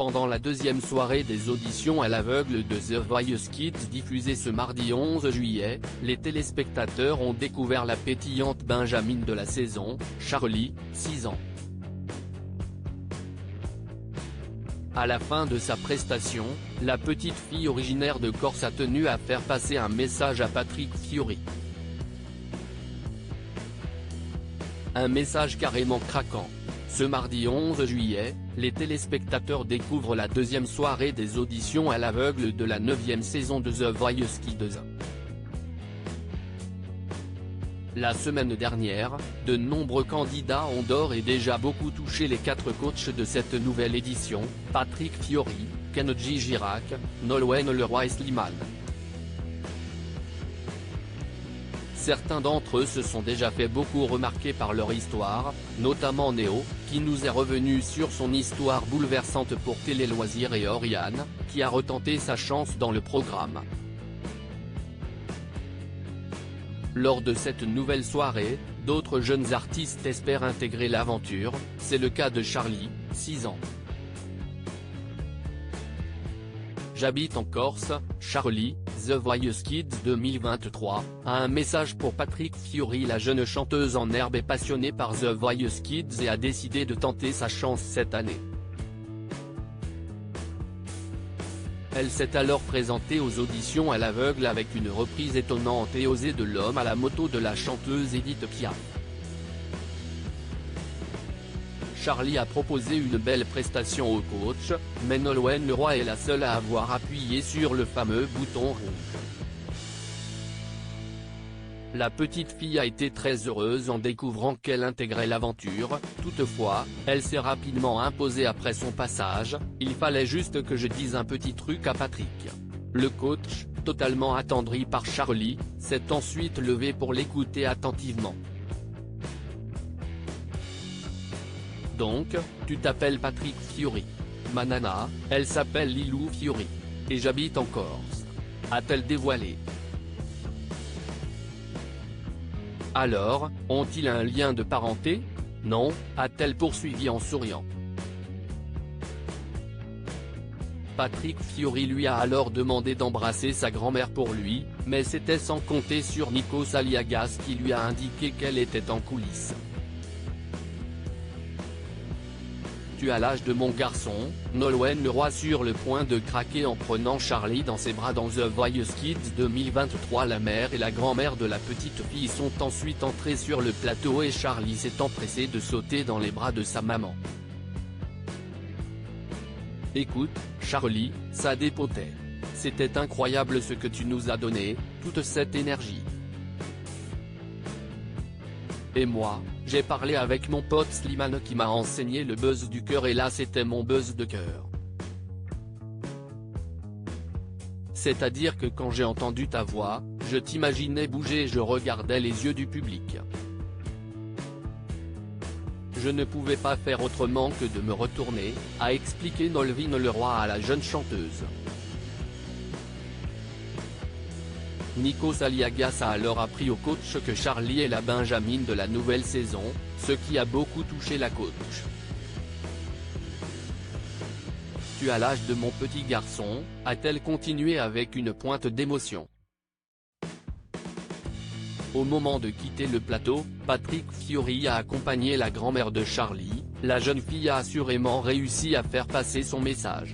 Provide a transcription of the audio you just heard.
Pendant la deuxième soirée des auditions à l'aveugle de The Voice Kids diffusée ce mardi 11 juillet, les téléspectateurs ont découvert la pétillante Benjamine de la saison, Charlie, 6 ans. À la fin de sa prestation, la petite fille originaire de Corse a tenu à faire passer un message à Patrick Fiori. Un message carrément craquant. Ce mardi 11 juillet, les téléspectateurs découvrent la deuxième soirée des auditions à l'aveugle de la 9e saison de The Voice Kids. La semaine dernière, de nombreux candidats ont d'ores et déjà beaucoup touché les 4 coachs de cette nouvelle édition, Patrick Fiori, Kenji Girac, Nolwenn Leroy et Slimane. Certains d'entre eux se sont déjà fait beaucoup remarquer par leur histoire, notamment Néo, qui nous est revenu sur son histoire bouleversante pour Télé Loisirs, et Oriane, qui a retenté sa chance dans le programme. Lors de cette nouvelle soirée, d'autres jeunes artistes espèrent intégrer l'aventure, c'est le cas de Charlie, 6 ans. J'habite en Corse, Charlie, The Voice Kids 2023, a un message pour Patrick Fiori. La jeune chanteuse en herbe est passionnée par The Voice Kids et a décidé de tenter sa chance cette année. Elle s'est alors présentée aux auditions à l'aveugle avec une reprise étonnante et osée de L'homme à la moto de la chanteuse Edith Piaf. Charlie a proposé une belle prestation au coach, mais Nolwenn Leroy est la seule à avoir appuyé sur le fameux bouton rouge. La petite fille a été très heureuse en découvrant qu'elle intégrait l'aventure, toutefois, elle s'est rapidement imposée après son passage. Il fallait juste que je dise un petit truc à Patrick. Le coach, totalement attendri par Charlie, s'est ensuite levé pour l'écouter attentivement. Donc, tu t'appelles Patrick Fiori. Ma nana, elle s'appelle Lilou Fiori. Et j'habite en Corse. A-t-elle dévoilé. Alors, ont-ils un lien de parenté? Non, a-t-elle poursuivi en souriant. Patrick Fiori lui a alors demandé d'embrasser sa grand-mère pour lui, mais c'était sans compter sur Nikos Aliagas qui lui a indiqué qu'elle était en coulisses. Tu as l'âge de mon garçon, Nolwenn Leroy sur le point de craquer en prenant Charlie dans ses bras dans The Voice Kids 2023. La mère et la grand-mère de la petite fille sont ensuite entrées sur le plateau et Charlie s'est empressé de sauter dans les bras de sa maman. Écoute, Charlie, ça dépotait. C'était incroyable ce que tu nous as donné, toute cette énergie. Et moi, j'ai parlé avec mon pote Slimane qui m'a enseigné le buzz du cœur et là c'était mon buzz de cœur. C'est-à-dire que quand j'ai entendu ta voix, je t'imaginais bouger et je regardais les yeux du public. Je ne pouvais pas faire autrement que de me retourner, a expliqué Nolwenn Leroy à la jeune chanteuse. Nikos Aliagas a alors appris au coach que Charlie est la Benjamine de la nouvelle saison, ce qui a beaucoup touché la coach. Tu as l'âge de mon petit garçon, a-t-elle continué avec une pointe d'émotion. Au moment de quitter le plateau, Patrick Fiori a accompagné la grand-mère de Charlie. La jeune fille a assurément réussi à faire passer son message.